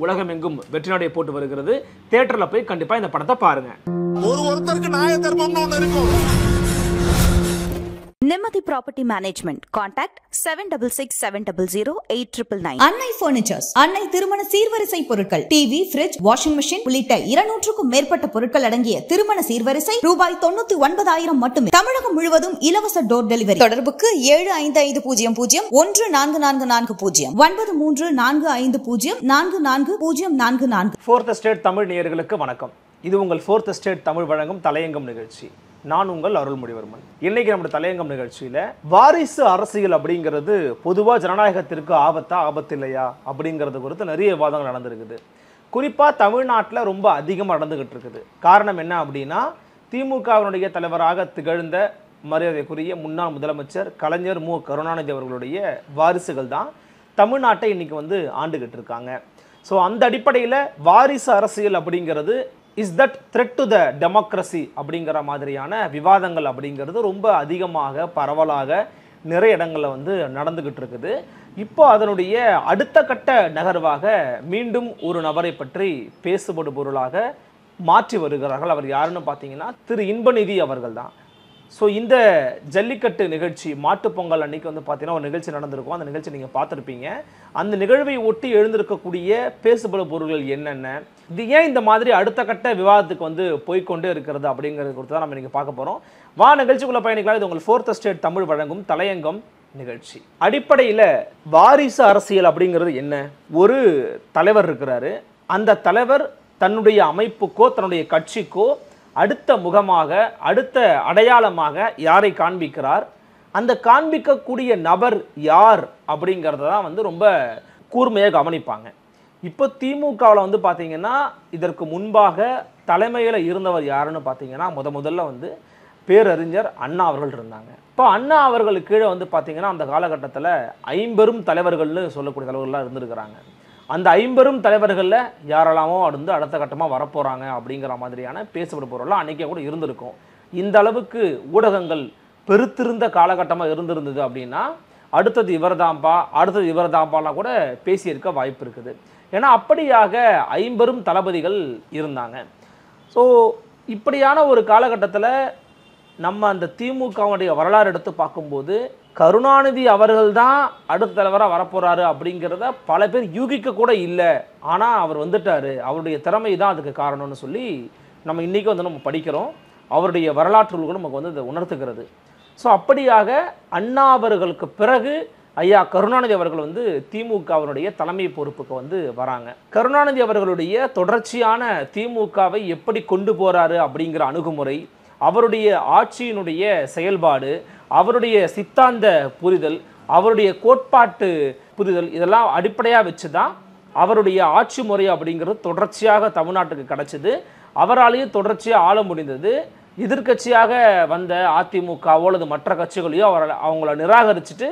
உலகமெங்கும் வெற்றி நடை போட்டு வருகிறது. தியேட்டர்ல போய் கண்டிப்பா இந்த படத்தை பாருங்க. ஒருத்தருக்கு நாய தர்மம்னு ஒண்ணு இருக்கும். Nemathi Property Management. Contact 7667008999. அன்னை பர்னிச்சர்ஸ். அன்னை திருமண சீர்வரிசை பொருட்கள், டிவி, ஃபிரிட்ஜ், வாஷிங் மெஷின் உள்ளிட்ட 200க்கும் மேற்பட்ட பொருட்கள் அடங்கிய திருமண சீர்வரிசை ரூபாய் 99,000 மட்டுமே. தமிழகம் முழுவதும் இலவச டோர் டெலிவரி. தொடர்புக்கு 7550014440 9345044044. ஃபோர்த் எஸ்டேட் தமிழ் நேயர்களுக்கு வணக்கம். இது உங்கள் ஃபோர்த் எஸ்டேட் தமிழ் வழங்கும் தலையங்கம் நிகழ்ச்சி. நான் உங்கள் அருள்மொழிவர்மன். இன்னைக்கு நம்முடைய தலையங்கம் நிகழ்ச்சியில வாரிசு அரசியல் அப்படிங்கிறது பொதுவாக ஜனநாயகத்திற்கு ஆபத்து இல்லையா அப்படிங்கிறது குறித்து நிறைய விவாதங்கள் நடந்திருக்குது. குறிப்பாக தமிழ்நாட்டில் ரொம்ப அதிகமாக நடந்துகிட்டு இருக்குது. காரணம் என்ன அப்படின்னா, திமுகவினுடைய தலைவராக திகழ்ந்த மரியாதைக்குரிய முன்னாள் முதலமைச்சர் கலைஞர் மு கருணாநிதி அவர்களுடைய வாரிசுகள் தான் தமிழ்நாட்டை இன்னைக்கு ஆண்டுகிட்டு இருக்காங்க. ஸோ அந்த அடிப்படையில் வாரிசு அரசியல் அப்படிங்கிறது is that thread to the democracy அப்படிங்கிற மாதிரியான விவாதங்கள் அப்படிங்கிறது ரொம்ப அதிகமாக பரவலாக நிறைய இடங்களில் நடந்துகிட்டு இருக்குது. இப்போ அதனுடைய அடுத்த கட்ட நகர்வாக மீண்டும் ஒரு நபரை பற்றி பேசுபடு பொருளாக மாற்றி வருகிறார்கள். அவர் யாருன்னு பார்த்தீங்கன்னா திரு இன்பநிதி அவர்கள் தான். ஸோ இந்த ஜல்லிக்கட்டு நிகழ்ச்சி மாட்டுப்பொங்கல் அன்னைக்கு பார்த்தீங்கன்னா ஒரு நிகழ்ச்சி நடந்திருக்கும். அந்த நிகழ்ச்சி நீங்கள் பார்த்துருப்பீங்க. அந்த நிகழ்வை ஒட்டி எழுந்திருக்கக்கூடிய பேசுபடு பொருள்கள் என்னென்ன, இது ஏன் இந்த மாதிரி அடுத்த கட்ட விவாதத்துக்கு போய்கொண்டே இருக்கிறது அப்படிங்கிறது குறித்து தான் நம்ம இன்றைக்கி பார்க்க போகிறோம். நிகழ்ச்சிக்குள்ள பயணிக்கலாம். இது உங்கள் ஃபோர்த் எஸ்டேட் தமிழ் வழங்கும் தலையங்கம் நிகழ்ச்சி. அடிப்படையில் வாரிசு அரசியல் அப்படிங்கிறது என்ன? ஒரு தலைவர் இருக்கிறாரு. அந்த தலைவர் தன்னுடைய அமைப்புக்கோ தன்னுடைய கட்சிக்கோ அடுத்த முகமாக, அடுத்த அடையாளமாக யாரை காண்பிக்கிறார், அந்த காண்பிக்கக்கூடிய நபர் யார் அப்படிங்கிறத தான் ரொம்ப கூர்மையாக கவனிப்பாங்க. இப்போ திமுகவில் பார்த்தீங்கன்னா இதற்கு முன்பாக தலைமையில் இருந்தவர் யாருன்னு பார்த்தீங்கன்னா முதல்ல பேரறிஞர் அண்ணா அவர்கள் இருந்தாங்க. இப்போ அண்ணா அவர்களுக்கு கீழே பார்த்தீங்கன்னா அந்த காலகட்டத்தில் 50 தலைவர்கள்னு சொல்லக்கூடிய தலைவர்கள்லாம் இருந்திருக்கிறாங்க. அந்த 50 தலைவர்களில் யாரெல்லாமோ அடுத்த கட்டமாக வரப்போகிறாங்க அப்படிங்கிற மாதிரியான பேசப்பட பொருள்லாம் அன்றைக்கே கூட இருந்திருக்கும். இந்த அளவுக்கு ஊடகங்கள் பெருத்திருந்த காலகட்டமாக இருந்திருந்தது அப்படின்னா அடுத்தது இவர் தான்பாலாம் கூட பேசியிருக்க வாய்ப்பு இருக்குது. ஏன்னா அப்படியாக 50 தளபதிகள் இருந்தாங்க. ஸோ இப்படியான ஒரு காலகட்டத்தில் நம்ம அந்த திமுகவுடைய வரலாறு எடுத்து பார்க்கும்போது கருணாநிதி அவர்கள் தான் அடுத்த தலைவராக வரப்போகிறாரு அப்படிங்கிறத பல பேர் யூகிக்க கூட இல்லை. ஆனால் அவர் வந்துட்டார், அவருடைய திறமை தான் அதுக்கு காரணம்னு சொல்லி நம்ம இன்றைக்கி நம்ம படிக்கிறோம். அவருடைய வரலாற்று கூட நமக்கு இதை உணர்த்துகிறது. ஸோ அப்படியாக அண்ணா அவர்களுக்கு பிறகு ஐயா கருணாநிதி அவர்கள் திமுகவினுடைய தலைமை பொறுப்புக்கு வராங்க. கருணாநிதி அவர்களுடைய தொடர்ச்சியான திமுகவை எப்படி கொண்டு போகிறாரு அப்படிங்கிற அணுகுமுறை, அவருடைய ஆட்சியினுடைய செயல்பாடு, அவருடைய சித்தாந்த புரிதல், அவருடைய கோட்பாட்டு புரிதல், இதெல்லாம் அடிப்படையாக வச்சு தான் அவருடைய ஆட்சி முறை அப்படிங்கிறது தொடர்ச்சியாக தமிழ்நாட்டுக்கு கிடச்சிது. அவராலேயும் தொடர்ச்சியாக ஆள முடிந்தது. எதிர்கட்சியாக வந்த அதிமுகவோ அல்லது மற்ற கட்சிகளையோ அவங்கள நிராகரிச்சுட்டு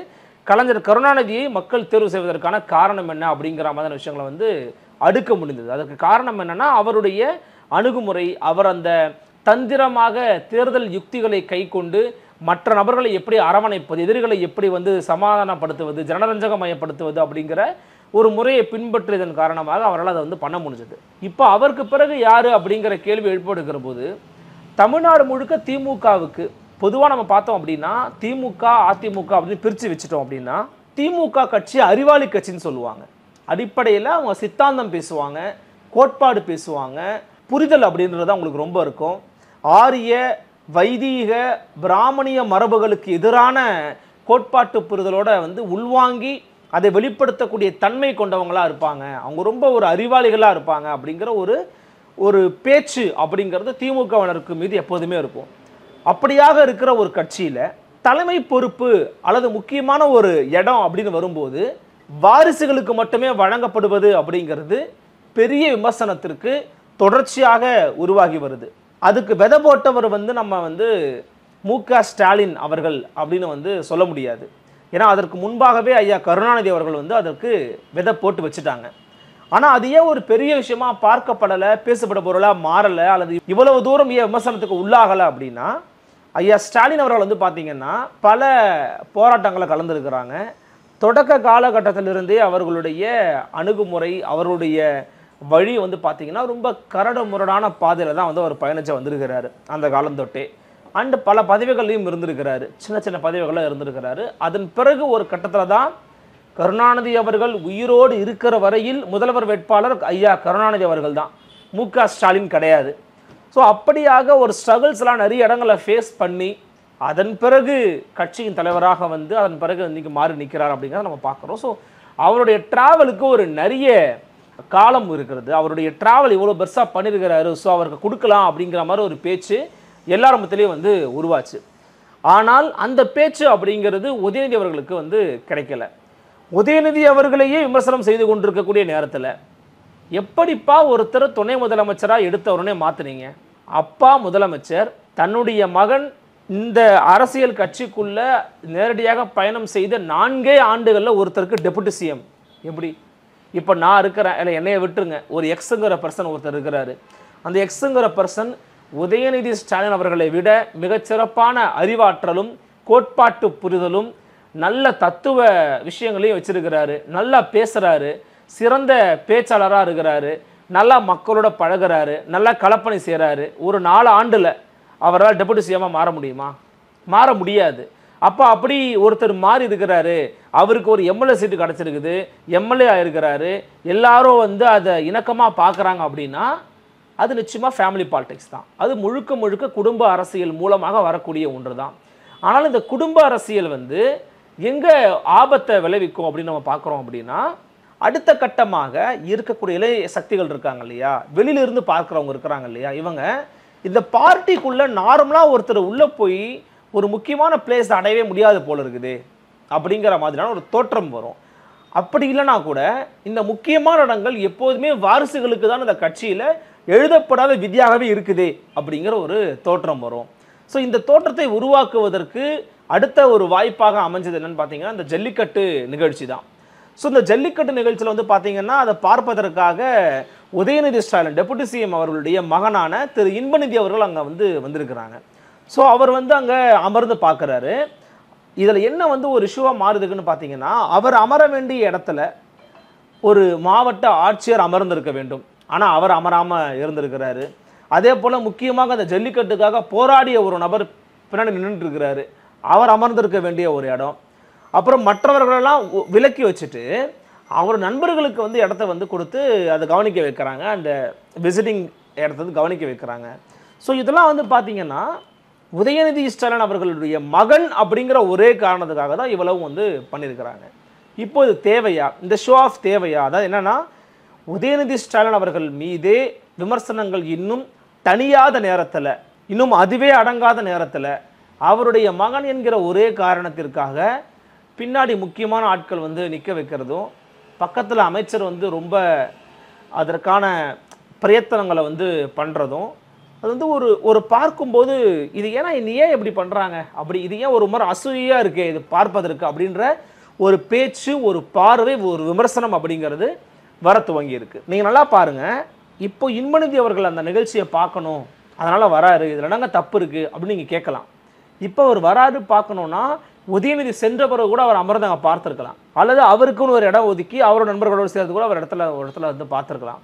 கலைஞர் கருணாநிதியை மக்கள் தேர்வு செய்வதற்கான காரணம் என்ன அப்படிங்கிற மாதிரியான விஷயங்களை அடுக்க முடிந்தது. அதற்கு காரணம் என்னென்னா அவருடைய அணுகுமுறை, அவர் அந்த தந்திரமாக தேர்தல் யுக்திகளை கை கொண்டு மற்ற நபர்களை எப்படி அரவணைப்பது, எதிரிகளை எப்படி சமாதானப்படுத்துவது, ஜனரஞ்சகமயப்படுத்துவது அப்படிங்கிற ஒரு முறையை பின்பற்றியதன் காரணமாக அவரால் அதை பண்ண முடிஞ்சது. இப்போ அவருக்கு பிறகு யார் அப்படிங்கிற கேள்வி எழுப்பெடுக்கிற போது தமிழ்நாடு முழுக்க திமுகவுக்கு பொதுவாக நம்ம பார்த்தோம் அப்படின்னா திமுக அதிமுக அப்படின்னு பிரித்து வச்சுட்டோம் அப்படின்னா திமுக கட்சி அறிவாளி கட்சின்னு சொல்லுவாங்க. அடிப்படையில் அவங்க சித்தாந்தம் பேசுவாங்க, கோட்பாடு பேசுவாங்க, புரிதல் அப்படின்றது அவங்களுக்கு ரொம்ப இருக்கும். ஆரிய வைதீக பிராமணிய மரபுகளுக்கு எதிரான கோட்பாட்டு புரிதலோட உள்வாங்கி அதை வெளிப்படுத்தக்கூடிய தன்மை கொண்டவங்களாக இருப்பாங்க. அவங்க ரொம்ப ஒரு அறிவாளிகளாக இருப்பாங்க அப்படிங்கிற ஒரு பேச்சு அப்படிங்கிறது திமுகவினருக்கு மீது எப்போதுமே இருக்கும். அப்படியாக இருக்கிற ஒரு கட்சியில் தலைமை பொறுப்பு அல்லது முக்கியமான ஒரு இடம் அப்படின்னு வரும்போது வாரிசுகளுக்கு மட்டுமே வழங்கப்படுவது அப்படிங்கிறது பெரிய விமர்சனத்திற்கு தொடர்ச்சியாக உருவாகி வருது. அதுக்கு விதை போட்டவர் நம்ம மு.க. ஸ்டாலின் அவர்கள் அப்படின்னு சொல்ல முடியாது. ஏன்னா அதற்கு முன்பாகவே ஐயா கருணாநிதி அவர்கள் அதற்கு விதை போட்டு வச்சுட்டாங்க. ஆனால் அது ஏன் ஒரு பெரிய விஷயமா பார்க்கப்படலை, பேசப்பட பொருளாக மாறலை, அல்லது இவ்வளவு தூரம் ஏன் விமர்சனத்துக்கு உள்ளாகலை அப்படின்னா ஐயா ஸ்டாலின் அவர்கள் பார்த்தீங்கன்னா பல போராட்டங்களை கலந்துருக்கிறாங்க, தொடக்க காலகட்டத்திலிருந்தே அவர்களுடைய அணுகுமுறை, அவருடைய வழி வந்து பார்த்தீங்கன்னா ரொம்ப கரடு முரடான பாதையில் தான் வந்து அவர் பயணிச்சு வந்திருக்கிறாரு அந்த காலம் தொட்டே. அண்டு பல பதவிகளையும் இருந்திருக்கிறாரு, சின்ன சின்ன பதவிகளாக இருந்திருக்கிறாரு. அதன் பிறகு ஒரு கட்டத்தில் தான் கருணாநிதி அவர்கள் உயிரோடு இருக்கிற வரையில் முதல்வர் வேட்பாளர் ஐயா கருணாநிதி அவர்கள் தான், மு.க. ஸ்டாலின் கிடையாது. ஸோ அப்படியாக ஒரு ஸ்ட்ரகிள்ஸ்லாம் நிறைய இடங்களை ஃபேஸ் பண்ணி அதன் பிறகு கட்சியின் தலைவராக வந்து அதன் பிறகு இன்றைக்கி மாறி நிற்கிறார் அப்படிங்கிறத நம்ம பார்க்குறோம். ஸோ அவருடைய ட்ராவலுக்கு ஒரு நிறைய காலம் இருக்கிறது. அவருடைய ட்ராவல் இவ்வளோ பெருசாக பண்ணியிருக்கிறாரு, ஸோ அவருக்கு கொடுக்கலாம் அப்படிங்கிற மாதிரி ஒரு பேச்சு எல்லார் மத்தியிலையும் வந்து உருவாச்சு. ஆனால் அந்த பேச்சு அப்படிங்கிறது உதயநிதி அவர்களுக்கு வந்து கிடைக்கல. உதயநிதி அவர்களையே விமர்சனம் செய்து கொண்டிருக்கக்கூடிய நேரத்தில் எப்படிப்பா ஒருத்தர் துணை முதலமைச்சராக எடுத்த உடனே மாற்றினீங்க? அப்பா முதலமைச்சர், தன்னுடைய மகன் இந்த அரசியல் கட்சிக்குள்ள நேரடியாக பயணம் செய்த 4 ஆண்டுகளில் ஒருத்தருக்கு டெபுட்டி சிஎம் எப்படி? இப்போ நான் இருக்கிறேன், இல்லை என்னையை விட்டுருங்க, ஒரு எக்ஸுங்கிற பர்சன் ஒருத்தர் இருக்கிறாரு. அந்த எக்ஸுங்கிற பர்சன் உதயநிதி ஸ்டாலின் அவர்களை விட மிகச்சிறப்பான அறிவாற்றலும் கோட்பாட்டு புரிதலும் நல்ல தத்துவ விஷயங்களையும் வச்சிருக்கிறாரு, நல்லா பேசுகிறாரு, சிறந்த பேச்சாளராக இருக்கிறாரு, நல்லா மக்களோட பழகிறாரு, நல்லா கலப்பணி செய்கிறாரு. ஒரு 4 ஆண்டில் அவரால் டெபுட்டி சிஎம்மாக மாற முடியுமா? மாற முடியாது. அப்போ அப்படி ஒருத்தர் மாறி இருக்கிறாரு, அவருக்கு ஒரு எம்எல்ஏ சீட்டு கிடச்சிருக்குது, எம்எல்ஏ ஆயிருக்கிறாரு, எல்லாரும் வந்து அதை இணக்கமாக பார்க்குறாங்க அப்படின்னா அது நிச்சயமாக ஃபேமிலி பாலிடிக்ஸ் தான். அது முழுக்க முழுக்க குடும்ப அரசியல் மூலமாக வரக்கூடிய ஒன்று தான். ஆனால் இந்த குடும்ப அரசியல் வந்து எங்கே ஆபத்தை விளைவிக்கும் அப்படின்னு நம்ம பார்க்குறோம் அப்படின்னா, அடுத்த கட்டமாக இருக்கக்கூடிய இளைய சக்திகள் இருக்காங்க இல்லையா, வெளியிலிருந்து பார்க்குறவங்க இருக்கிறாங்க இல்லையா, இவங்க இந்த பார்ட்டிக்குள்ளே நார்மலாக ஒருத்தர் உள்ளே போய் ஒரு முக்கியமான பிளேஸ் அடையவே முடியாது போல இருக்குது அப்படிங்கிற மாதிரியான ஒரு தோற்றம் வரும். அப்படி இல்லைனா கூட இந்த முக்கியமான இடங்கள் எப்போதுமே வாரிசுகளுக்கு தான் இந்த கட்சியில் எழுதப்படாத விதியாகவே இருக்குது அப்படிங்கிற ஒரு தோற்றம் வரும். ஸோ இந்த தோற்றத்தை உருவாக்குவதற்கு அடுத்த ஒரு வாய்ப்பாக அமைஞ்சது என்னன்னு பார்த்தீங்கன்னா இந்த ஜல்லிக்கட்டு நிகழ்ச்சி தான். ஸோ இந்த ஜல்லிக்கட்டு நிகழ்ச்சியில் வந்து பார்த்தீங்கன்னா அதை பார்ப்பதற்காக உதயநிதி ஸ்டாலின் டெபுட்டி சிஎம் அவர்களுடைய மகனான திரு இன்பநிதி அவர்கள் அங்கே வந்திருக்கிறாங்க. ஸோ அவர் வந்து அங்கே அமர்ந்து பார்க்குறாரு. இதில் என்ன வந்து ஒரு இஷ்யூவாக மாறுதுக்குன்னு பார்த்தீங்கன்னா, அவர் அமர வேண்டிய இடத்துல ஒரு மாவட்ட ஆட்சியர் அமர்ந்திருக்க வேண்டும், ஆனால் அவர் அமராமல் இருந்திருக்கிறாரு. அதே போல் முக்கியமாக அந்த ஜல்லிக்கட்டுக்காக போராடிய ஒரு நபர் பின்னாடி நின்றுட்டு இருக்கிறாரு, அவர் அமர்ந்திருக்க வேண்டிய ஒரு இடம். அப்புறம் மற்றவர்களெல்லாம் விலக்கி வச்சுட்டு அவர் நண்பர்களுக்கு வந்து இடத்த வந்து கொடுத்து அதை கவனிக்க வைக்கிறாங்க, அந்த விசிட்டிங் இடத்த வந்து கவனிக்க வைக்கிறாங்க. ஸோ இதெல்லாம் வந்து பார்த்தீங்கன்னா உதயநிதி ஸ்டாலின் அவர்களுடைய மகன் அப்படிங்கிற ஒரே காரணத்துக்காக தான் இவ்வளவு வந்து பண்ணியிருக்கிறாங்க. இப்போ இது தேவையா? இந்த ஷோ ஆஃப் தேவையா? அதாவது என்னன்னா, உதயநிதி ஸ்டாலின் அவர்கள் மீதே விமர்சனங்கள் இன்னும் தனியாத நேரத்தில், இன்னும் அதுவே அடங்காத நேரத்தில் அவருடைய மகன் என்கிற ஒரே காரணத்திற்காக பின்னாடி முக்கியமான ஆட்கள் வந்து நிற்க வைக்கிறதும், பக்கத்தில் அமைச்சர் வந்து ரொம்ப அதற்கான பிரயத்தனங்களை வந்து பண்ணுறதும், அது வந்து ஒரு பார்க்கும்போது இது ஏன் இப்படி பண்ணுறாங்க, அப்படி இது ஏன் ஒரு முறை அசூயாக இருக்கே இது பார்ப்பதற்கு அப்படின்ற ஒரு பேச்சு, ஒரு பார்வை, ஒரு விமர்சனம் அப்படிங்கிறது வர துவங்கி இருக்கு. நீங்கள் நல்லா பாருங்கள், இப்போ இன்பநிதி அவர்கள் அந்த நிகழ்ச்சியை பார்க்கணும், அதனால் வராரு, இதில் என்னங்க தப்பு இருக்குது அப்படின்னு நீங்கள் கேட்கலாம். இப்போ அவர் வராது பார்க்கணுன்னா உதயநிதி சென்ற பிறகு கூட அவர் அமர்ந்து அங்கே பார்த்துருக்கலாம், அல்லது அவருக்குன்னு ஒரு இடம் ஒதுக்கி அவரோட நண்பர்களோடு சேர்த்து கூட அவர் ஒரு இடத்துல வந்து பார்த்துருக்கலாம்,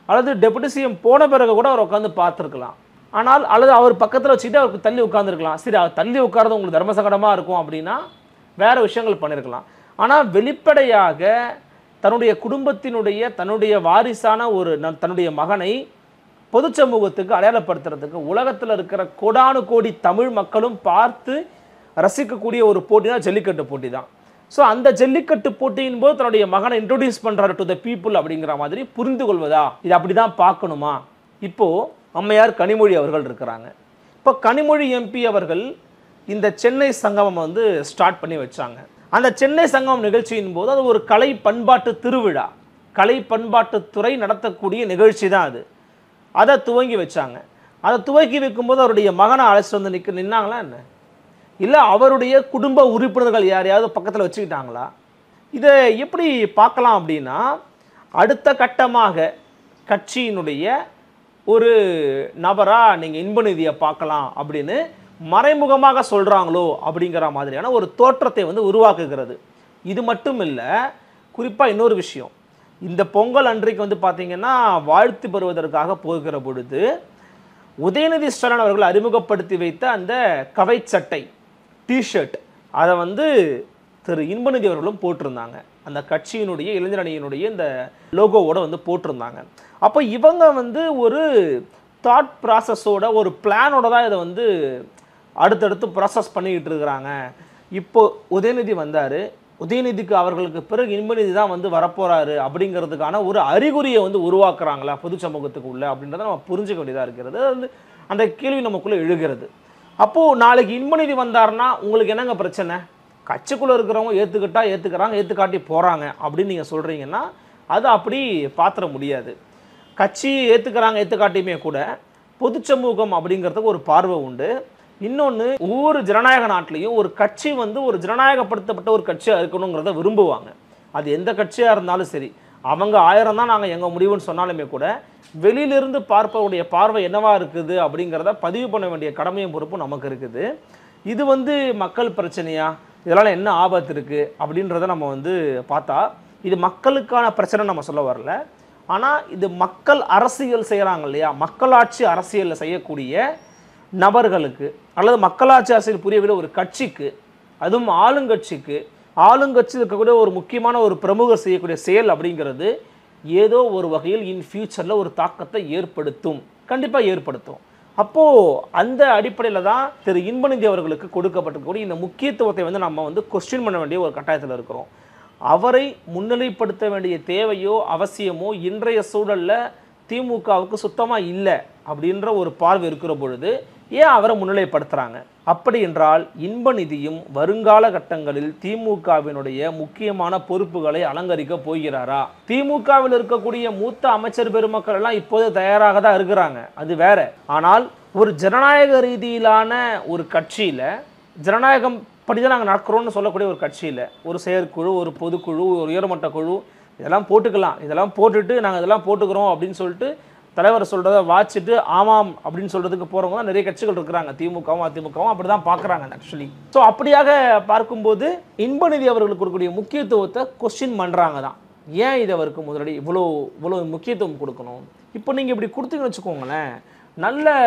அல்லது டெபுட்டி சிஎம் போன பிறகு கூட அவர் உட்காந்து பார்த்துருக்கலாம். ஆனால் அல்லது அவர் பக்கத்தில் வச்சுக்கிட்டு அவருக்கு தள்ளி உட்காந்துருக்கலாம். சரி, அவர் தள்ளி உட்கார்றது உங்களுக்கு தர்ம சங்கடமாக இருக்கும் அப்படின்னா வேறு விஷயங்கள் பண்ணியிருக்கலாம். ஆனால் வெளிப்படையாக தன்னுடைய குடும்பத்தினுடைய தன்னுடைய வாரிசான தன்னுடைய மகனை பொது சமூகத்துக்கு அடையாளப்படுத்துறதுக்கு உலகத்தில் இருக்கிற கோடானு கோடி தமிழ் மக்களும் பார்த்து ரசிக்கக்கூடிய ஒரு போட்டினா ஜல்லிக்கட்டு போட்டி தான். ஸோ அந்த ஜல்லிக்கட்டு போட்டியின் போது தன்னுடைய மகனை இன்ட்ரோடியூஸ் பண்ணுறாரு டு த பீப்புள் அப்படிங்கிற மாதிரி புரிந்து கொள்வதா, இது அப்படி தான் பார்க்கணுமா? இப்போது அம்மையார் கனிமொழி அவர்கள் இருக்கிறாங்க. இப்போ கனிமொழி எம்பி அவர்கள் இந்த சென்னை சங்கமம் வந்து ஸ்டார்ட் பண்ணி வச்சாங்க. அந்த சென்னை சங்கமம் நிகழ்ச்சியின் போது அது ஒரு கலை பண்பாட்டு திருவிழா, கலை பண்பாட்டுத்துறை நடத்தக்கூடிய நிகழ்ச்சி தான் அது. அதை துவங்கி வச்சாங்க. அதை துவக்கி வைக்கும்போது அவருடைய மகனை அழைச்சிட்டு வந்து நின்னாங்களா என்ன? இல்லை அவருடைய குடும்ப உறுப்பினர்கள் யாரையாவது பக்கத்தில் வச்சுக்கிட்டாங்களா? இதை எப்படி பார்க்கலாம் அப்படின்னா, அடுத்த கட்டமாக கட்சியினுடைய ஒரு நபராக நீங்கள் இன்பநிதியை பார்க்கலாம் அப்படின்னு மறைமுகமாக சொல்கிறாங்களோ அப்படிங்கிற மாதிரியான ஒரு தோற்றத்தை வந்து உருவாக்குகிறது. இது மட்டும் இல்லை, குறிப்பாக இன்னொரு விஷயம், இந்த பொங்கல் அன்றைக்கு வந்து பார்த்தீங்கன்னா வாழ்த்து பெறுவதற்காக போகிற பொழுது உதயநிதி ஸ்டாலின் அவர்கள் அறிமுகப்படுத்தி வைத்த அந்த கவை சட்டை டிஷர்ட் அதை வந்து திரு இன்பநிதி அவர்களும் போட்டிருந்தாங்க. அந்த கட்சியினுடைய இளைஞர் அணியினுடைய இந்த லோகோவோட வந்து போட்டிருந்தாங்க. அப்போ இவங்க வந்து ஒரு தாட் ப்ராசஸோட ஒரு பிளானோட தான் இதை வந்து அடுத்தடுத்து ப்ராசஸ் பண்ணிக்கிட்டு இருக்கிறாங்க. இப்போ உதயநிதி வந்தார், உதயநிதிக்கு அவர்களுக்கு பிறகு இன்பநிதி தான் வந்து வரப்போறாரு அப்படிங்கிறதுக்கான ஒரு அறிகுறியை வந்து உருவாக்குறாங்களா பொது சமூகத்துக்கு உள்ள அப்படின்றத நம்ம புரிஞ்சுக்க வேண்டியதாக இருக்கிறது. அது வந்து அந்த கேள்வி நமக்குள்ளே எழுகிறது. அப்போது நாளைக்கு இன்பநிதி வந்தாருன்னா உங்களுக்கு என்னங்க பிரச்சனை? கட்சிக்குள்ளே இருக்கிறவங்க ஏற்றுக்கிறாங்க, ஏற்றுக்காட்டி போகிறாங்க அப்படின்னு நீங்கள் சொல்கிறீங்கன்னா அது அப்படி பாத்திர முடியாது. கட்சி ஏற்றுக்காட்டியுமே கூட பொது சமூகம் அப்படிங்கிறதுக்கு ஒரு பார்வை உண்டு. இன்னொன்று, ஒவ்வொரு ஜனநாயக நாட்டிலையும் ஒரு கட்சி வந்து ஒரு ஜனநாயகப்படுத்தப்பட்ட ஒரு கட்சியாக இருக்கணுங்கிறத விரும்புவாங்க. அது எந்த கட்சியாக இருந்தாலும் சரி, அவங்க 1000 தான் நாங்கள் எங்கள் முடிவுன்னு சொன்னாலுமே கூட வெளியிலிருந்து பார்ப்பவருடைய பார்வை என்னவா இருக்குது அப்படிங்கிறத பதிவு பண்ண வேண்டிய கடமையும் பொறுப்பும் நமக்கு இருக்குது. இது வந்து மக்கள் பிரச்சனையா, இதனால் என்ன ஆபத்து இருக்குது அப்படின்றத நம்ம வந்து பார்த்தா இது மக்களுக்கான பிரச்சனை நம்ம சொல்ல வரல. ஆனால் இது மக்கள் அரசியல் செய்கிறாங்க இல்லையா, மக்களாட்சி அரசியலில் செய்யக்கூடிய நபர்களுக்கு அல்லது மக்களாட்சி அரசியல் புரியவில்லை ஒரு கட்சிக்கு, அதுவும் ஆளுங்கட்சி இருக்கக்கூடிய ஒரு முக்கியமான ஒரு பிரமுகர் செய்யக்கூடிய செயல் அப்படிங்கிறது ஏதோ ஒரு வகையில் இன் ஃபியூச்சரில் ஒரு தாக்கத்தை ஏற்படுத்தும், கண்டிப்பாக ஏற்படுத்தும். அப்போது அந்த அடிப்படையில் தான் திரு இன்பநிதி அவர்களுக்கு கொடுக்கப்பட்டிருக்கக்கூடிய இந்த முக்கியத்துவத்தை வந்து நம்ம வந்து கொஸ்டின் பண்ண வேண்டிய ஒரு கட்டாயத்தில் இருக்கிறோம். அவரை முன்னிலைப்படுத்த வேண்டிய தேவையோ அவசியமோ இன்றைய சூழலில் திமுகவுக்கு சுத்தமாக இல்லை அப்படின்ற ஒரு பார்வை இருக்கிற பொழுது ஏன் அவரை முன்னிலைப்படுத்துகிறாங்க? அப்படி என்றால் இன்பநிதியும் வருங்கால கட்டங்களில் திமுகவினுடைய முக்கியமான பொறுப்புகளை அலங்கரிக்க போகிறாரா? திமுகவில் இருக்கக்கூடிய மூத்த அமைச்சர் பெருமக்கள் எல்லாம் இப்போது தயாராக தான் இருக்கிறாங்க, அது வேற. ஆனால் ஒரு ஜனநாயக ரீதியிலான ஒரு கட்சியில், ஜனநாயகம் படிதான் நாங்கள் நடக்கிறோம்னு சொல்லக்கூடிய ஒரு கட்சியில் ஒரு செயற்குழு, ஒரு பொதுக்குழு, ஒரு உயர்மட்ட குழு இதெல்லாம் போட்டுக்கலாம், இதெல்லாம் போட்டுட்டு நாங்கள் இதெல்லாம் போட்டுக்கிறோம் அப்படின்னு சொல்லிட்டு தலைவர் சொல்கிறத வாச்சிட்டு ஆமாம் அப்படின்னு சொல்கிறதுக்கு போகிறவங்க தான் நிறைய கட்சிகள் இருக்கிறாங்க. திமுகவும் அதிமுகவும் அப்படி தான் பார்க்குறாங்க ஆக்சுவலி. ஸோ அப்படியாக பார்க்கும்போது இன்பநிதி அவர்களுக்கு இருக்கக்கூடிய முக்கியத்துவத்தை கொஸ்டின் பண்ணுறாங்க தான். ஏன் இதை அவருக்கு முதலடி இவ்வளோ முக்கியத்துவம் கொடுக்கணும்? இப்போ நீங்கள் இப்படி கொடுத்தீங்கன்னு வச்சுக்கோங்களேன், நல்ல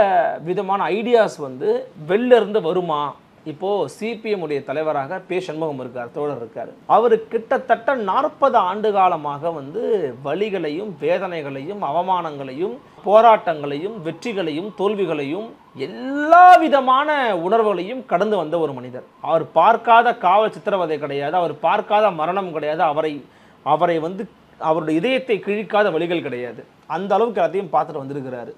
விதமான ஐடியாஸ் வந்து வெளில இருந்து வருமா? இப்போது சிபிஎம் உடைய தலைவராக பே சண்முகம் இருக்கார், தோழர் இருக்கார். அவர் கிட்டத்தட்ட 40 ஆண்டு காலமாக வந்து வலிகளையும் வேதனைகளையும் அவமானங்களையும் போராட்டங்களையும் வெற்றிகளையும் தோல்விகளையும் எல்லா விதமான உணர்வுகளையும் கடந்து வந்த ஒரு மனிதர். அவர் பார்க்காத காவல் சித்திரவதை கிடையாது, அவர் பார்க்காத மரணம் கிடையாது, அவரை வந்து அவருடைய இதயத்தை கிழிக்காத வலிகள் கிடையாது. அந்த அளவுக்கு எல்லாத்தையும் பார்த்துட்டு வந்திருக்கிறாரு.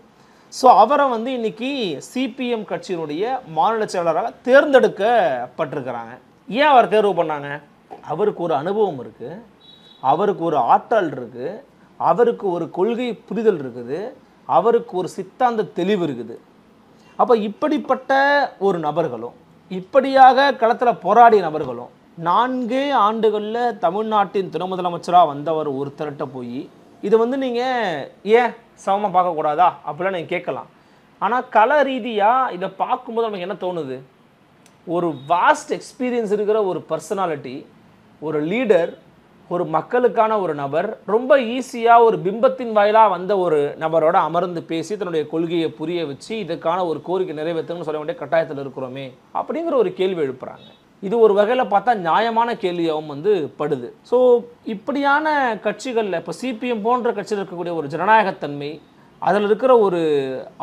ஸோ அவரை வந்து இன்னைக்கு சிபிஎம் கட்சியினுடைய மாநில செயலாளராக தேர்ந்தெடுக்கப்பட்டிருக்கிறாங்க. ஏன் அவர் தேர்வு பண்ணாங்க? அவருக்கு ஒரு அனுபவம் இருக்குது, அவருக்கு ஒரு ஆற்றல் இருக்குது, அவருக்கு ஒரு கொள்கை புரிதல் இருக்குது, அவருக்கு ஒரு சித்தாந்த தெளிவு இருக்குது. அப்போ இப்படிப்பட்ட ஒரு நபர்களும், இப்படியாக களத்தில் போராடிய நபர்களும் 4 ஆண்டுகளில் தமிழ்நாட்டின் துணை முதலமைச்சராக வந்தவர் ஒருத்தர்கிட்ட போய் இது வந்து நீங்கள் ஏன் சமமாக பார்க்கக்கூடாதா அப்படிலாம் நீங்கள் கேட்கலாம். ஆனால் கள ரீதியாக இதை பார்க்கும்போது நமக்கு என்ன தோணுது? ஒரு வாஸ்ட் எக்ஸ்பீரியன்ஸ் இருக்கிற ஒரு பர்சனாலிட்டி, ஒரு லீடர், ஒரு மக்களுக்கான ஒரு நபர், ரொம்ப ஈஸியாக ஒரு பிம்பத்தின் வாயிலாக வந்த ஒரு நபரோட அமர்ந்து பேசி தன்னுடைய கொள்கையை புரிய வச்சு இதுக்கான ஒரு கோரிக்கை நிறைவேற்றணும்னு சொல்ல வேண்டிய கட்டாயத்தில் இருக்கிறோமே அப்படிங்கிற ஒரு கேள்வி எழுப்புறாங்க. இது ஒரு வகையில் பார்த்தா நியாயமான கேள்வியாகவும் வந்து படுது. ஸோ இப்படியான கட்சிகளில் இப்போ சிபிஎம் போன்ற கட்சியில் இருக்கக்கூடிய ஒரு ஜனநாயகத்தன்மை, அதில் இருக்கிற ஒரு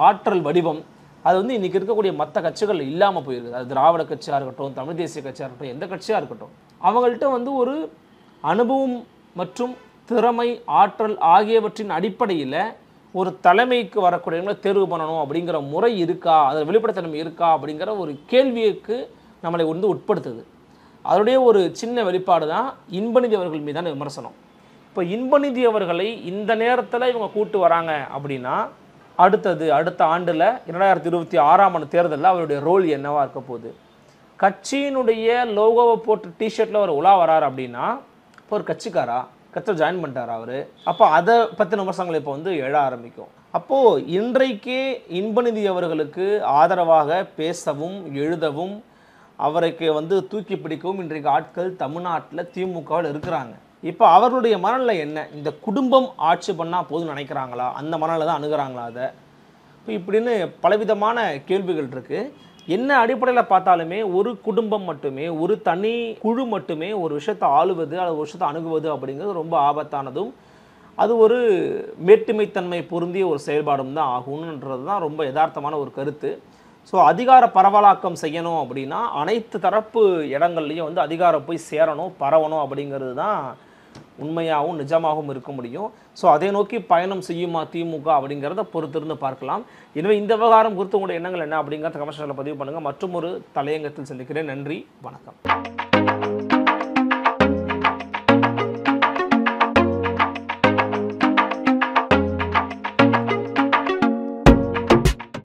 ஆற்றல் வடிவம், அது வந்து இன்றைக்கி இருக்கக்கூடிய மற்ற கட்சிகள் இல்லாமல் போயிருக்குது. அது திராவிட கட்சியாக இருக்கட்டும், தமிழ் தேசிய கட்சியாக இருக்கட்டும், எந்த கட்சியாக இருக்கட்டும், அவங்கள்ட்ட வந்து ஒரு அனுபவம் மற்றும் திறமை, ஆற்றல் ஆகியவற்றின் அடிப்படையில் ஒரு தலைமைக்கு வரக்கூடியவங்களை தேர்வு பண்ணணும் அப்படிங்கிற முறை இருக்கா, அதில் வெளிப்படைத்தன்மை இருக்கா அப்படிங்கிற ஒரு கேள்விக்கு நம்மளை வந்து உட்படுத்துது. அதனுடைய ஒரு சின்ன வெளிப்பாடு தான் இன்பநிதி அவர்கள் மீதான விமர்சனம். இப்போ இன்பநிதி அவர்களை இந்த நேரத்தில் இவங்க கூட்டு வராங்க அப்படின்னா அடுத்த ஆண்டில் 2026ஆம் ஆண்டு தேர்தலில் அவருடைய ரோல் என்னவா இருக்க போகுது? கட்சியினுடைய லோகோவை போட்டு டிஷர்ட்டில் அவர் உலா வராரு அப்படின்னா இப்போ ஒரு கட்சியில் ஜாயின் பண்ணிட்டார் அவர். அப்போ அதை பற்றின விமர்சனங்கள் இப்போ வந்து எழ ஆரம்பிக்கும். அப்போது இன்றைக்கே இன்பநிதி அவர்களுக்கு ஆதரவாக பேசவும் எழுதவும் அவருக்கு வந்து தூக்கி பிடிக்கவும் இன்றைக்கு ஆட்கள் தமிழ்நாட்டில் திமுகவில் இருக்கிறாங்க. இப்போ அவர்களுடைய மனநிலை என்ன? இந்த குடும்பம் ஆட்சி பண்ணால் போதும் நினைக்கிறாங்களா? அந்த மனநிலை தான் அணுகிறாங்களா? அதை இப்போ இப்படின்னு பலவிதமான கேள்விகள் இருக்குது. என்ன அடிப்படையில் பார்த்தாலுமே ஒரு குடும்பம் மட்டுமே, ஒரு தனி குழு மட்டுமே ஒரு விஷயத்தை ஆளுவது அல்லது ஒரு விஷயத்தை அணுகுவது அப்படிங்கிறது ரொம்ப ஆபத்தானதும், அது ஒரு மேட்டுமைத்தன்மை பொருந்திய ஒரு செயல்பாடும் தான் ஆகும்ன்றது தான் ரொம்ப யதார்த்தமான ஒரு கருத்து. ஸோ அதிகார பரவலாக்கம் செய்யணும் அப்படின்னா அனைத்து தரப்பு இடங்கள்லையும் வந்து அதிகாரம் போய் சேரணும், பரவணும் அப்படிங்கிறது தான் உண்மையாகவும் நிஜமாகவும் இருக்க முடியும். ஸோ அதை நோக்கி பயணம் செய்யுமா திமுக அப்படிங்கிறத பொறுத்திருந்து பார்க்கலாம். எனவே இந்த விவகாரம் குறித்து உங்களுடைய எண்ணங்கள் என்ன அப்படிங்கிறத கமெண்ட் செக்ஷனில் பதிவு பண்ணுங்கள். மற்றும் ஒரு தலையங்கத்தில் சந்திக்கிறேன். நன்றி, வணக்கம்.